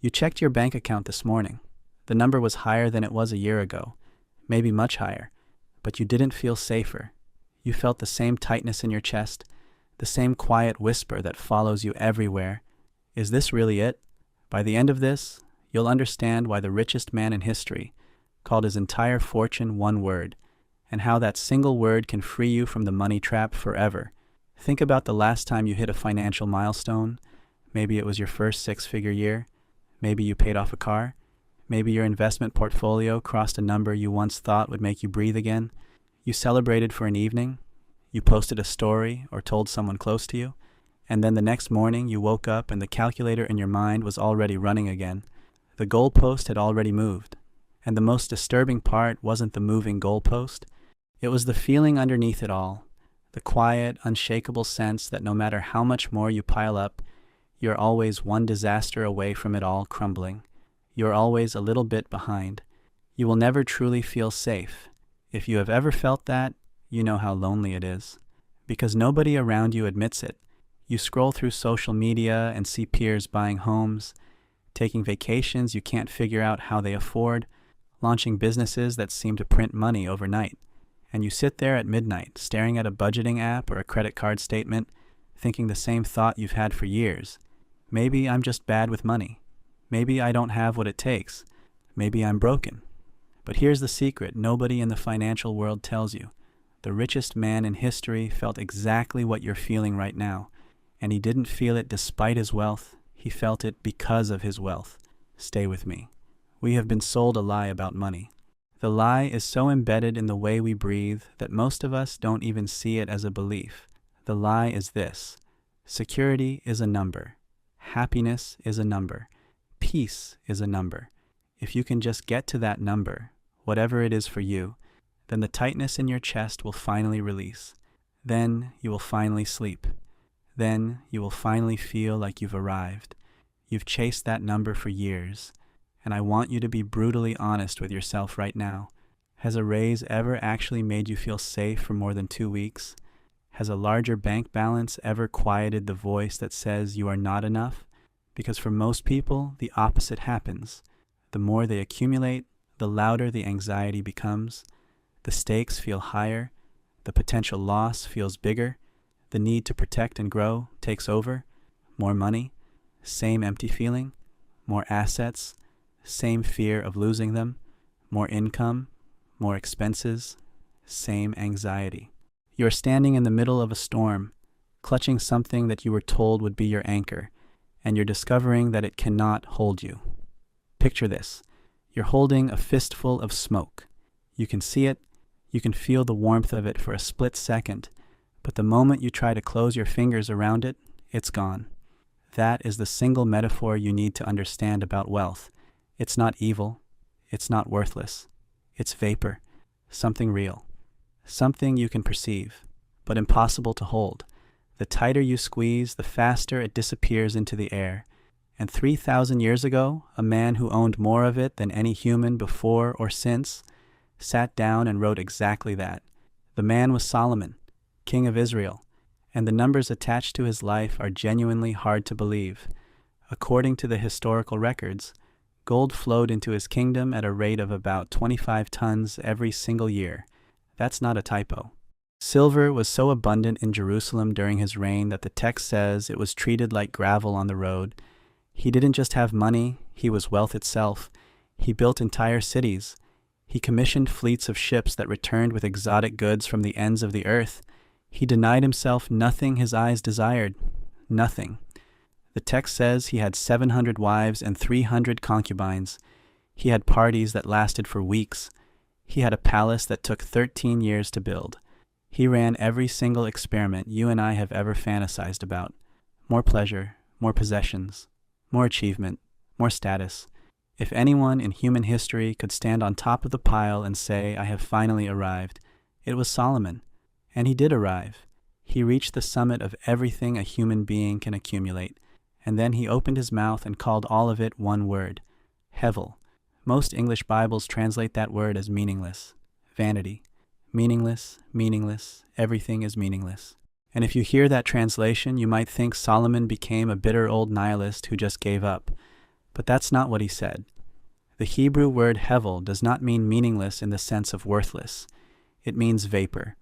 You checked your bank account this morning. The number was higher than it was a year ago, maybe much higher, but you didn't feel safer. You felt the same tightness in your chest, the same quiet whisper that follows you everywhere. Is this really it? By the end of this, you'll understand why the richest man in history called his entire fortune one word, and how that single word can free you from the money trap forever. Think about the last time you hit a financial milestone. Maybe it was your first six-figure year. Maybe you paid off a car. Maybe your investment portfolio crossed a number you once thought would make you breathe again. You celebrated for an evening. You posted a story or told someone close to you. And then the next morning you woke up and the calculator in your mind was already running again. The goalpost had already moved. And the most disturbing part wasn't the moving goalpost. It was the feeling underneath it all. The quiet, unshakable sense that no matter how much more you pile up, you're always one disaster away from it all crumbling. You're always a little bit behind. You will never truly feel safe. If you have ever felt that, you know how lonely it is. Because nobody around you admits it. You scroll through social media and see peers buying homes, taking vacations you can't figure out how they afford, launching businesses that seem to print money overnight. And you sit there at midnight, staring at a budgeting app or a credit card statement, thinking the same thought you've had for years. Maybe I'm just bad with money. Maybe I don't have what it takes. Maybe I'm broken. But here's the secret nobody in the financial world tells you. The richest man in history felt exactly what you're feeling right now. And he didn't feel it despite his wealth. He felt it because of his wealth. Stay with me. We have been sold a lie about money. The lie is so embedded in the way we breathe that most of us don't even see it as a belief. The lie is this: security is a number. Happiness is a number. Peace is a number. If you can just get to that number, whatever it is for you, then the tightness in your chest will finally release. Then you will finally sleep. Then you will finally feel like you've arrived. You've chased that number for years. And I want you to be brutally honest with yourself right now. Has a raise ever actually made you feel safe for more than 2 weeks? Has a larger bank balance ever quieted the voice that says you are not enough? Because for most people, the opposite happens. The more they accumulate, the louder the anxiety becomes. The stakes feel higher. The potential loss feels bigger. The need to protect and grow takes over. More money, same empty feeling. More assets, same fear of losing them. More income, more expenses, same anxiety. You're standing in the middle of a storm, clutching something that you were told would be your anchor, and you're discovering that it cannot hold you. Picture this. You're holding a fistful of smoke. You can see it, you can feel the warmth of it for a split second, but the moment you try to close your fingers around it, it's gone. That is the single metaphor you need to understand about wealth. It's not evil. It's not worthless. It's vapor. Something real. Something you can perceive, but impossible to hold. The tighter you squeeze, the faster it disappears into the air. And 3,000 years ago, a man who owned more of it than any human before or since sat down and wrote exactly that. The man was Solomon, king of Israel, and the numbers attached to his life are genuinely hard to believe. According to the historical records, gold flowed into his kingdom at a rate of about 25 tons every single year. That's not a typo. Silver was so abundant in Jerusalem during his reign that the text says it was treated like gravel on the road. He didn't just have money, he was wealth itself. He built entire cities. He commissioned fleets of ships that returned with exotic goods from the ends of the earth. He denied himself nothing his eyes desired. Nothing. The text says he had 700 wives and 300 concubines. He had parties that lasted for weeks. He had a palace that took 13 years to build. He ran every single experiment you and I have ever fantasized about. More pleasure, more possessions, more achievement, more status. If anyone in human history could stand on top of the pile and say, "I have finally arrived," it was Solomon. And he did arrive. He reached the summit of everything a human being can accumulate. And then he opened his mouth and called all of it one word: Hevel. Most English Bibles translate that word as meaningless. Vanity. Meaningless, meaningless, everything is meaningless. And if you hear that translation, you might think Solomon became a bitter old nihilist who just gave up. But that's not what he said. The Hebrew word Hevel does not mean meaningless in the sense of worthless. It means vapor,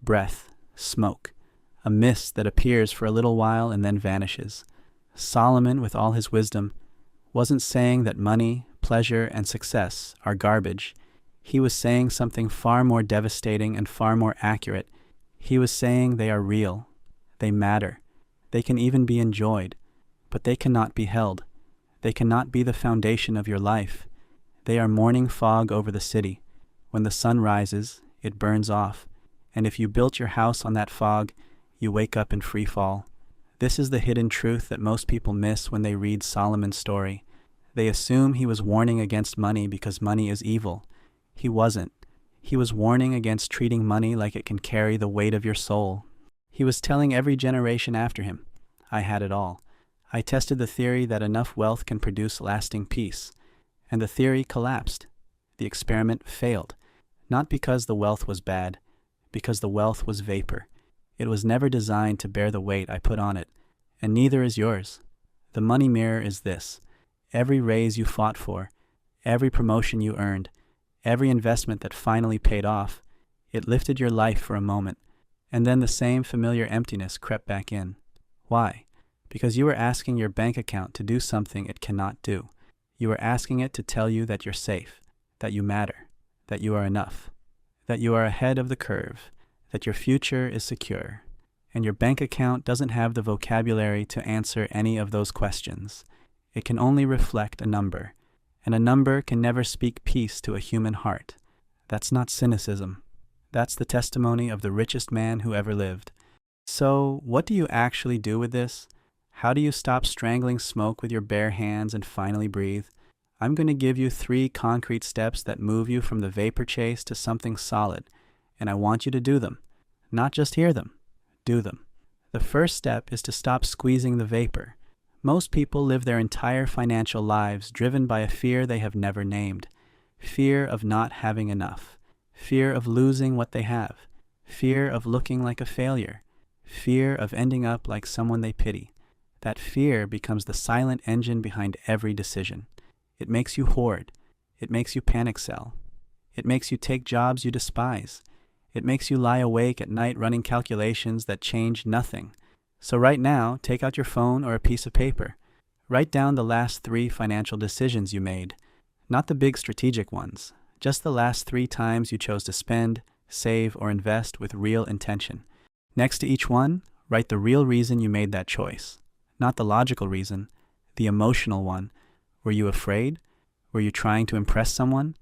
breath, smoke, a mist that appears for a little while and then vanishes. Solomon, with all his wisdom, wasn't saying that money, pleasure, and success are garbage. He was saying something far more devastating and far more accurate. He was saying they are real. They matter. They can even be enjoyed. But they cannot be held. They cannot be the foundation of your life. They are morning fog over the city. When the sun rises, it burns off. And if you built your house on that fog, you wake up in free fall. This is the hidden truth that most people miss when they read Solomon's story. They assume he was warning against money because money is evil. He wasn't. He was warning against treating money like it can carry the weight of your soul. He was telling every generation after him, I had it all. I tested the theory that enough wealth can produce lasting peace. And the theory collapsed. The experiment failed. Not because the wealth was bad, because the wealth was vapor. It was never designed to bear the weight I put on it, and neither is yours. The money mirror is this. Every raise you fought for, every promotion you earned, every investment that finally paid off, it lifted your life for a moment, and then the same familiar emptiness crept back in. Why? Because you were asking your bank account to do something it cannot do. You are asking it to tell you that you're safe, that you matter, that you are enough, that you are ahead of the curve, that your future is secure, and your bank account doesn't have the vocabulary to answer any of those questions. It can only reflect a number, and a number can never speak peace to a human heart. That's not cynicism. That's the testimony of the richest man who ever lived. So, what do you actually do with this? How do you stop strangling smoke with your bare hands and finally breathe? I'm going to give you 3 concrete steps that move you from the vapor chase to something solid, and I want you to do them. Not just hear them, do them. The first step is to stop squeezing the vapor. Most people live their entire financial lives driven by a fear they have never named. Fear of not having enough. Fear of losing what they have. Fear of looking like a failure. Fear of ending up like someone they pity. That fear becomes the silent engine behind every decision. It makes you hoard. It makes you panic sell. It makes you take jobs you despise. It makes you lie awake at night running calculations that change nothing. So right now, take out your phone or a piece of paper. Write down the last 3 financial decisions you made. Not the big strategic ones, just the last 3 times you chose to spend, save, or invest with real intention. Next to each one, write the real reason you made that choice. Not the logical reason, the emotional one. Were you afraid? Were you trying to impress someone?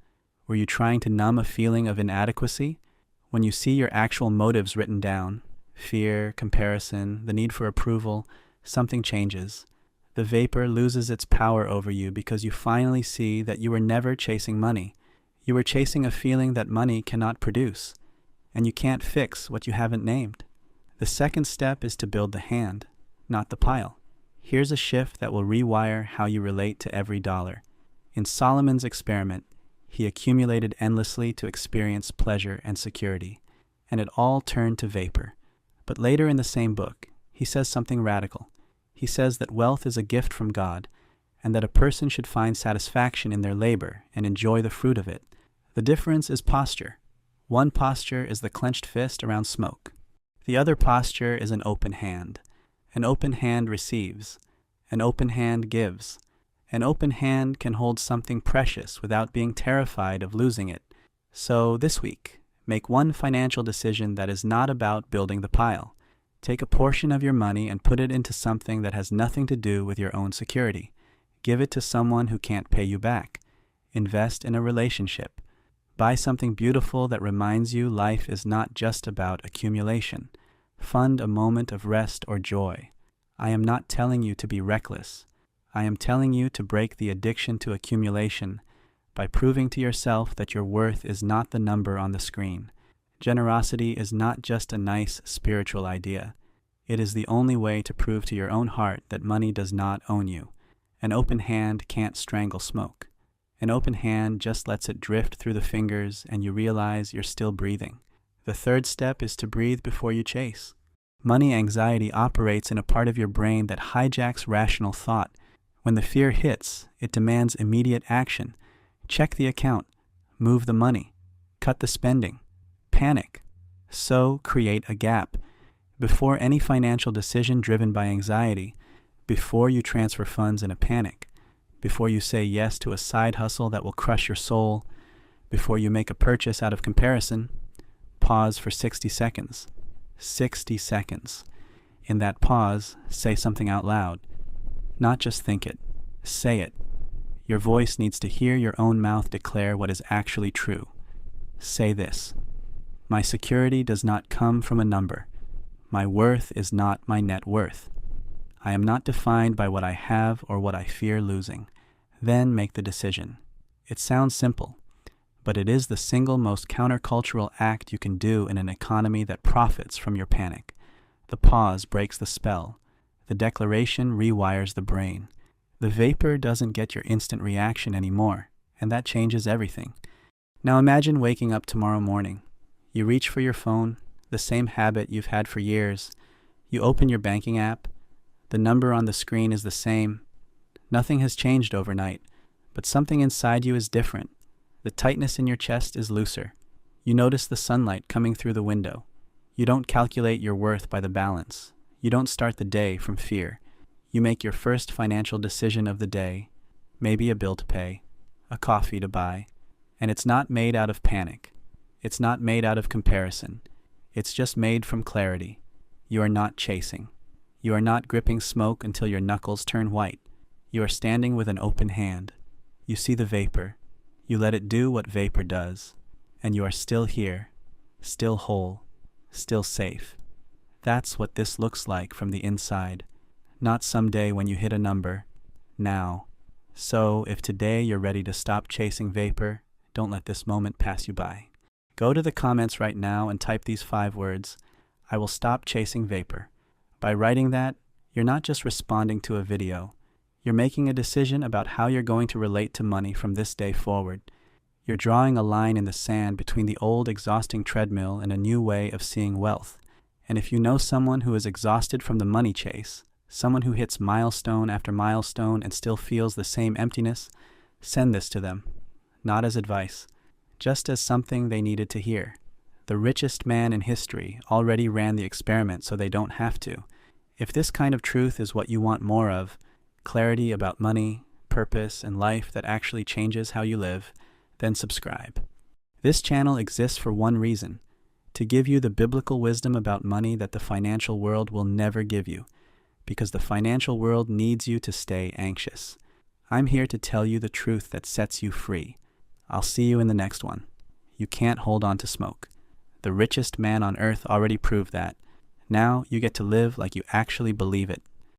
Were you trying to numb a feeling of inadequacy? When you see your actual motives written down, fear, comparison, the need for approval, something changes. The vapor loses its power over you because you finally see that you were never chasing money. You were chasing a feeling that money cannot produce, and you can't fix what you haven't named. The second step is to build the hand, not the pile. Here's a shift that will rewire how you relate to every dollar. In Solomon's experiment, he accumulated endlessly to experience pleasure and security, and it all turned to vapor. But later in the same book, he says something radical. He says that wealth is a gift from God, and that a person should find satisfaction in their labor and enjoy the fruit of it. The difference is posture. One posture is the clenched fist around smoke. The other posture is an open hand. An open hand receives. An open hand gives. An open hand can hold something precious without being terrified of losing it. So this week, make one financial decision that is not about building the pile. Take a portion of your money and put it into something that has nothing to do with your own security. Give it to someone who can't pay you back. Invest in a relationship. Buy something beautiful that reminds you life is not just about accumulation. Fund a moment of rest or joy. I am not telling you to be reckless. I am telling you to break the addiction to accumulation by proving to yourself that your worth is not the number on the screen. Generosity is not just a nice spiritual idea. It is the only way to prove to your own heart that money does not own you. An open hand can't strangle smoke. An open hand just lets it drift through the fingers and you realize you're still breathing. The third step is to breathe before you chase. Money anxiety operates in a part of your brain that hijacks rational thought. When the fear hits, it demands immediate action. Check the account, move the money, cut the spending, panic. So create a gap. Before any financial decision driven by anxiety, before you transfer funds in a panic, before you say yes to a side hustle that will crush your soul, before you make a purchase out of comparison, pause for 60 seconds. 60 seconds. In that pause, say something out loud. Not just think it, say it. Your voice needs to hear your own mouth declare what is actually true. Say this: my security does not come from a number. My worth is not my net worth. I am not defined by what I have or what I fear losing. Then make the decision. It sounds simple, but it is the single most countercultural act you can do in an economy that profits from your panic. The pause breaks the spell. The declaration rewires the brain. The vapor doesn't get your instant reaction anymore, and that changes everything. Now imagine waking up tomorrow morning. You reach for your phone, the same habit you've had for years. You open your banking app. The number on the screen is the same. Nothing has changed overnight, but something inside you is different. The tightness in your chest is looser. You notice the sunlight coming through the window. You don't calculate your worth by the balance. You don't start the day from fear. You make your first financial decision of the day, maybe a bill to pay, a coffee to buy, and it's not made out of panic. It's not made out of comparison. It's just made from clarity. You are not chasing. You are not gripping smoke until your knuckles turn white. You are standing with an open hand. You see the vapor. You let it do what vapor does, and you are still here, still whole, still safe. That's what this looks like from the inside. Not someday when you hit a number, now. So if today you're ready to stop chasing vapor, don't let this moment pass you by. Go to the comments right now and type these 5 words: I will stop chasing vapor. By writing that, you're not just responding to a video. You're making a decision about how you're going to relate to money from this day forward. You're drawing a line in the sand between the old exhausting treadmill and a new way of seeing wealth. And if you know someone who is exhausted from the money chase, someone who hits milestone after milestone and still feels the same emptiness, send this to them. Not as advice, just as something they needed to hear. The richest man in history already ran the experiment so they don't have to. If this kind of truth is what you want more of, clarity about money, purpose, and life that actually changes how you live, then subscribe. This channel exists for one reason: to give you the biblical wisdom about money that the financial world will never give you, because the financial world needs you to stay anxious. I'm here to tell you the truth that sets you free. I'll see you in the next one. You can't hold on to smoke. The richest man on earth already proved that. Now you get to live like you actually believe it.